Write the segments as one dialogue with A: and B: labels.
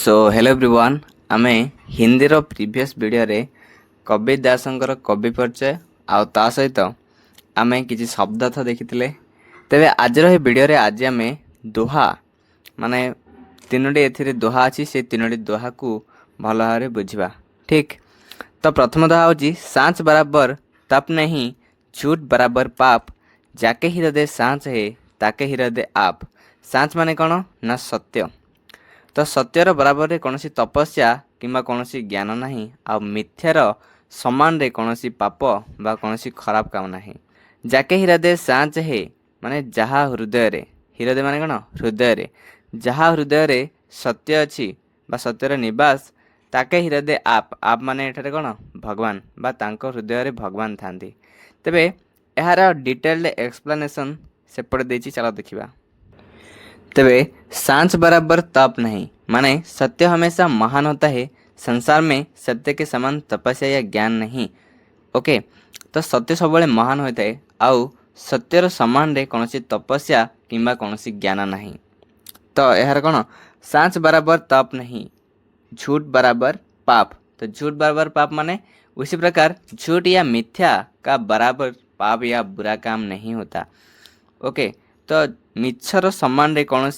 A: So hello everyone आमे हिंदी रो previous video रे कबीर दासंकर कवि परिचय आ ता सहित आमे किछि शब्द अर्थ देखिथिले। तेबे आज रो वीडियो रे आज आमे दोहा माने तीनोटी एथिरे दोहा अछि से तीनोटी दोहा को भल भाबरे बुझिबा। ठीक तो प्रथम दोहा होछि सांच बराबर तप नहीं झूठ बराबर पाप जाके हृदय सांच है ताके हृदय आप। सांच माने कोन ना सत्य। तो सत्यर बराबर कौन तपस्या किंबा कौन ज्ञान नहीं आ मिथ्यार समान रे कौन पाप बा कौन खराब काम नहीं। जाके हृदय सांच है माने जहा हृदय रे हृदय माने कौन हृदय रे जहा हृदय रे सत्य अच्छी बा सत्यर निवास ताके हृदय आप माने एठारे कौन भगवान बा तांको हृदय रे भगवान थांती। तेबे यार डिटेल्ड एक्सप्लेनेशन सेपटे देछि चलो देखिबा। तेबे सांच बराबर तप नहीं माने सत्य हमेशा महान होता है। संसार में सत्य के समान तपस्या या ज्ञान नहीं। ओके तो सत्य सब महान होता है आउ सत्यर समान रे कौन तपस्या किंबा कौन ज्ञान नहीं। तो यार कौन सांच बराबर तप नहीं झूठ बराबर पाप। तो झूठ बराबर पाप माने उसी प्रकार झूठ या मिथ्या का बराबर पाप या बुरा काम नहीं होता। ओके तो मिछर समान रे कौन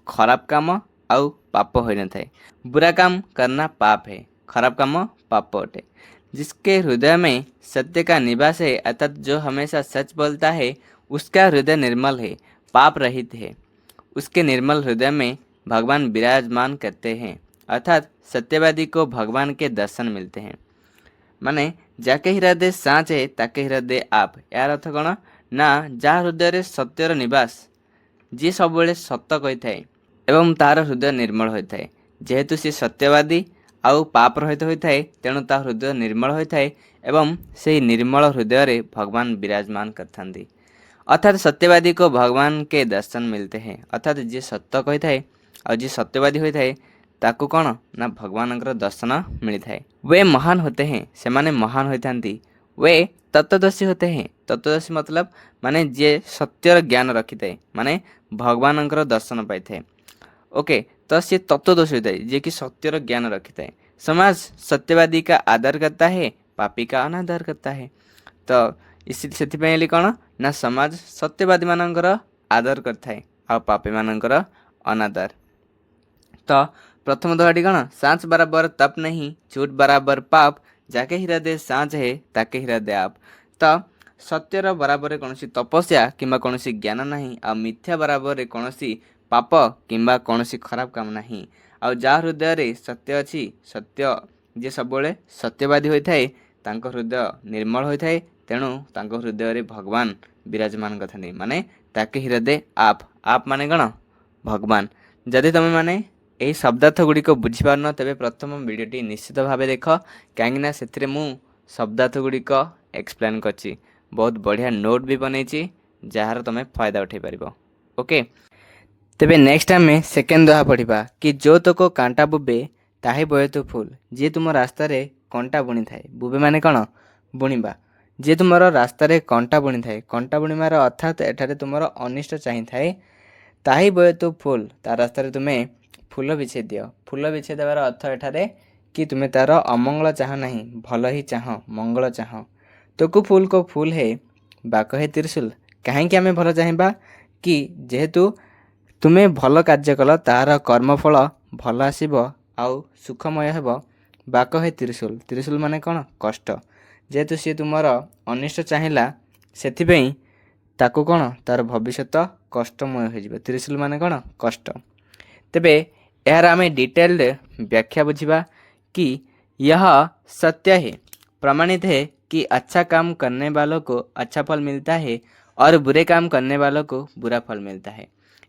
A: खराब काम आउ पाप हो न थाए। बुरा काम करना पाप है, खराब काम पाप अटे। जिसके हृदय में सत्य का निवास है अर्थात जो हमेशा सच बोलता है उसका हृदय निर्मल है, पाप रहित है। उसके निर्मल हृदय में भगवान विराजमान करते हैं अर्थात सत्यवादी को भगवान के दर्शन मिलते हैं। माने जाके हृदय सांच है ताके हृदय आप। यार अर्थ कौन ना जहाँ हृदय रे सत्यर निवास जी सब सत्य कही थाए एवं तार हृदय निर्मल होता है। जेहेतु सी सत्यवादी आउ पाप रहित होता है तेणु ता हृदय निर्मल होता है एवं से निर्मल हृदय रे भगवान विराजमान करथांती। अर्थात सत्यवादी को भगवान के दर्शन मिलते हैं अर्थात जी सत्य कही थाए और जी सत्यवादी होता है ताकू कौन ना भगवान दर्शन मिलता है। वे महान होते हैं से माने महान होता वे तत्वदर्शी होते हैं। तत्वदर्शी मतलब माने जे सत्यर ज्ञान रखी थाए माने भगवान दर्शन पाई थाए। ओके तो सी तत्वदर्शी होता है जे कि सत्यर ज्ञान रखी थाए। समाज सत्यवादी का आदर करता है पापी का अनादर करता है। तो इसी से कौन ना समाज सत्यवादी मानकर आदर करता है आ पापी मानकर अनादर। तो प्रथम दोहाटी कौन सांच बराबर तप नहीं झूठ बराबर पाप जाके हृदय सांच है ताके हृदय आप। तो सत्यर बराबर कौन तपस्या किंबा कौन ज्ञान नहीं आ मिथ्या बराबर कौन पाप किंबा कौन खराब काम नहीं। आ जा हृदय रे सत्य अच्छी सत्य जे सब सत्यवादी होता है तांको हृदय निर्मल होता है तेणु तांको हृदय रे भगवान विराजमान करते माने ताके हृदय आप माने कौन भगवान। जदि तुम माने यही शब्दार्थ गुड़िक बुझीपार तेरे प्रथम वीडियोटी निश्चित भाव देख कहीं से मु शब्दार्थ गुड़िक एक्सप्लेन करछि। बहुत बढ़िया नोट भी बनई जार तुम्हें फायदा उठे पार। ओके तेबे नेक्स्ट आम सेकेंड दोहा पढ़ा कि जो तो को कांटा बुबे ताहे बये तो फूल। जी तुम रास्ता रे कंटा बुणी थाए बुबे माने कौन बुणीबा। जी तुम रास्ता रे कंटा बुणी थाए कंटा बुणीमार अर्थात एठारे तुमर अनिष्ट चाही थाए ताही बये तो फूल ता रास्ता रे तुम्हें फूल बिछे दियो। फूल बिछे देवार अर्थ एठारे कि तुम्हें तार अमंगल चाह नहीं भल ही चाह मंगल चाह। तो को फूल है बाक है त्रिशूल। कहीं आम भल चाहबा कि जेहेतु तुम्हें भल कार्य कल तार कर्मफल भल आसब आउ सुखमय हेब। बाक है त्रिशूल त्रिशूल माने कौन कष्ट। जेहेतु सी तुमर अनिष्ट चाहिला सेथिपई ताकू कौन तार भविष्यत कष्टमय हो। त्रिशूल माने कौन कष्ट। तेबे यार आम डिटेल्ड व्याख्या बुझिबा कि यह सत्य है प्रमाणित है कि अच्छा काम करने वालों को अच्छा फल मिलता है और बुरे काम करने वालों को बुरा फल मिलता है।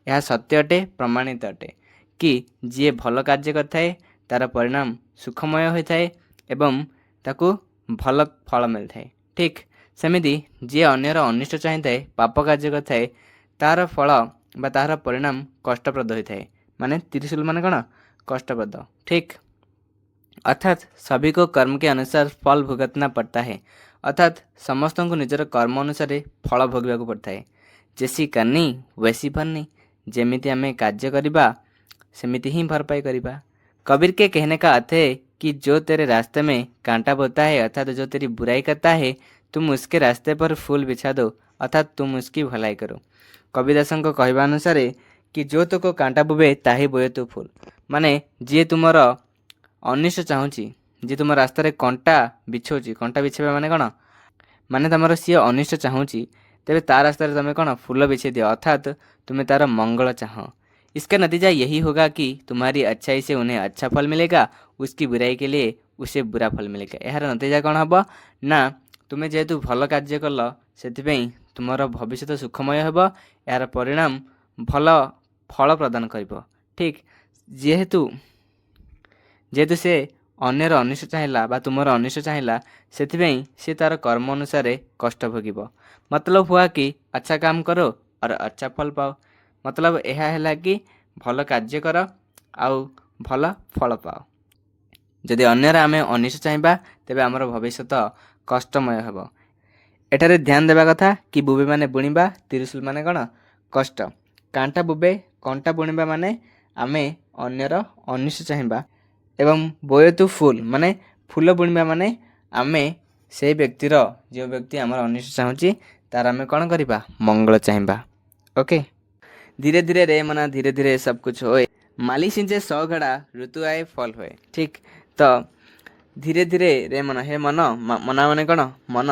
A: यह सत्य अटे प्रमाणित अटे कि जी भल कार्य करथाए तार परिणाम सुखमय होता है एवं ताकू भल फल मिलता है। ठीक सेमिति जी अन्यर अनिष्ट चाहिए पाप कार्य करथाए तार फल बा तार परिणाम कष्टप्रद होता है माने त्रिशूल माने कौन कष्टप्रद। ठीक अर्थात सभी को कर्म के अनुसार फल भुगतना पड़ता है अर्थात समस्त को निजर कर्म अनुसार फल भोगवा पड़ता है। जैसी करनी वैसी भरनी जेमिति आमे कार्य करिबा सेमिति ही भरपाई करिबा। कबीर के कहने का अर्थ है कि जो तेरे रास्ते में कांटा बोता है अर्थात जो तेरी बुराई करता है तुम उसके रास्ते पर फूल बिछा दो अर्थात तुम उसकी भलाई करो। कबीरदासଙ୍କ କହିବା ଅନୁସାରେ कि जो तोको कांटा बोबे ताही बोए तू फूल माने जी तुमर अनिष्ट चाहूँगी जी तुम रास्तार कंटा बिछाऊँगी कंटा बिछाइबा माने कौन माने तुमर सी अनिष्ट चाहूँगी तेरे ता रास्तार तुम कौन फूल बिछे दियो अर्थात तुम्हें तार मंगल चाह। इसका नतीजा यही होगा कि तुम्हारी अच्छाई से उन्हें अच्छा फल मिलेगा उसकी बुराई के लिए उसे बुरा फल मिलेगा। यार नतीजा कौन हम ना तुम्हें जेहेतु भल कार्य कल से तुमर भविष्य सुखमय होब यार परिणाम भल फल प्रदान कर ठीक जेहेतु जेहेतु से अन्यर अनिष्ट चाहिला बा तुमर अनिष्ट चाहिला से तार कर्म अनुसार कष्ट भोगिब। मतलब हुआ कि अच्छा काम करो और अच्छा फल पाओ। मतलब यह है कि भल कार्य कर आउ भल फल पाओ। जदि अन्यर आम अनिष्ट चाहिए तेरे आमर भविष्य कष्टमय हम। एठारे ध्यान देवा कथा कि बुबे माने बुणीबा त्रिशूल माने कौन कष्ट कांटा बुबे कंटा बुणीबा माने आमे अन्यर अनिष्ट चाहिए एवं बोए तू फूल माने फूल बुणीबा माने आमे से व्यक्तिर जो व्यक्ति आमर अनिष्ट चाहूँगी तार आमे कौन करवा मंगल चाहिए। ओके धीरे धीरे रे मना धीरे धीरे सब कुछ होए माली सिंचे 100 घड़ा ऋतु आए फल हुए ठीक। तो धीरे धीरे रे मन हे मन मना माने कौन मन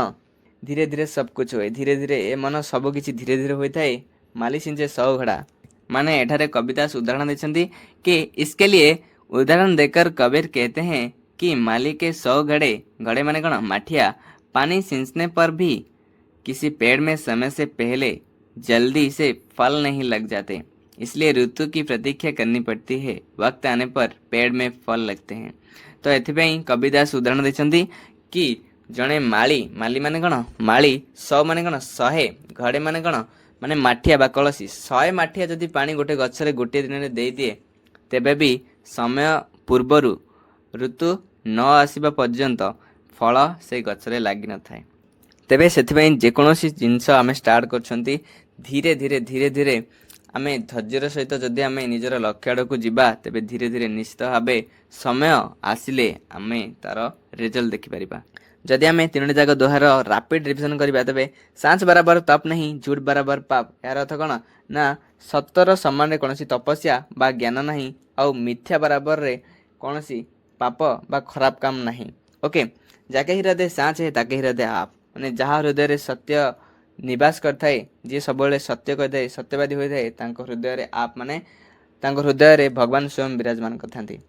A: धीरे धीरे सब कुछ हुए धीरे धीरे ए मन सब किसी धीरे धीरे होता है माली सिंचे 100 घड़ा माने एठारे कविदास उदाहरण देते कि इसके लिए उदाहरण देकर कबीर कहते हैं कि माली के 100 घड़े घड़े माने कौन माठिया पानी सिंचने पर भी किसी पेड़ में समय से पहले जल्दी से फल नहीं लग जाते इसलिए ऋतु की प्रतीक्षा करनी पड़ती है वक्त आने पर पेड़ में फल लगते हैं। तो एथिपाई कबीरदास उदाहरण देते कि जड़े माली माली माने कौन माली 100 माने कौन 100 घड़े माने कौन माने माठिया बा कलसी 100 माठिया जदि पानी गोटे गछरे गोटे दिन में दे दिए तेबे भी समय पूर्वर ऋतु न आसवा पर्यंत फल से गछरे लगी न थाए। तेबे सेथिपाई जेकोसी जिनस आम स्टार्ट कर धीरे धीरे धीरे धीरे आम धैर्यर सहित जदि आम निजर लक्ष्य आड़ को जीवा तेबे धीरे धीरे निश्चित भाव समय आसिले आम तार रिजल्ट देखिपर। जदि आम तीनोटी जाक दोहार रापिड रिविजन करवा तेबे सांच बराबर तप नहीं झूठ बराबर पाप यार अर्थ कौन ना सतर समान कौन तपस्या बा ज्ञान नहीं आउ मिथ्या बराबर रे कौन पाप बा खराब काम नहीं। ओके जाके हृदय सांच है ताके हृदय आप माने जहाँ हृदय सत्य निवास करता जी सब सत्य कही सत्यवादी होता है हृदय आप माने हृदय भगवान स्वयं विराजमान करते।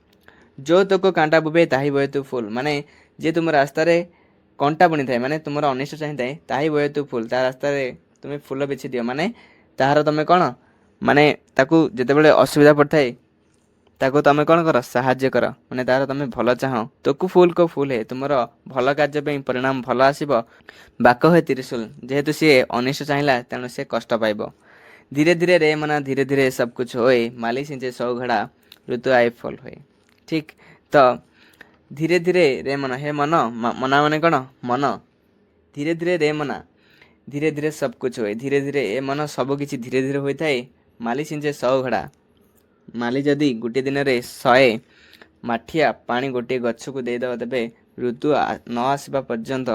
A: जो तोको कांटा बुबे ताही बोए तू फूल माने जे तुम रास्तार कंटा बुणी थाए माने तुम अनिष्ट चाहिए ताही बोए तू फूल ता रास्तार तुम फूल बिछी दियो माने ताहार तुम कौन माने ताकू जितेबाला असुविधा पड़ता है ताको तुम कौन कर साहाଯ୍य कर माने तार तुम भल चाह तोकू फूल को फूल है तुम भल कार्य परिणाम भल आसब। बाक है त्रिशूल जेहेतु सी अनिष्ट चाहिए तेणु सी कष्ट पाइब। धीरे धीरे रे मना धीरे धीरे सब कुछ होए माली सिंचे 100 घड़ा ऋतु आए फल हुए ठीक। तो धीरे धीरे रे मन हे मन मना माने कौन मन धीरे धीरे रे मना धीरे धीरे सब कुछ हुए धीरे धीरे ए मन सब किसी धीरे धीरे होता है माली सिंचे 100 घड़ा माली जदि गोटे दिन में 100 माठिया पानी गोटे गछ को देदेव तेरे ऋतु न आसवा पर्यंत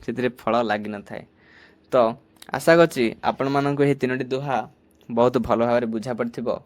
A: से फल लगी न थाए। तो आशा करछि आपण मानक तीनोटी दोहा बहुत भल भाव बुझा पड़थिबो।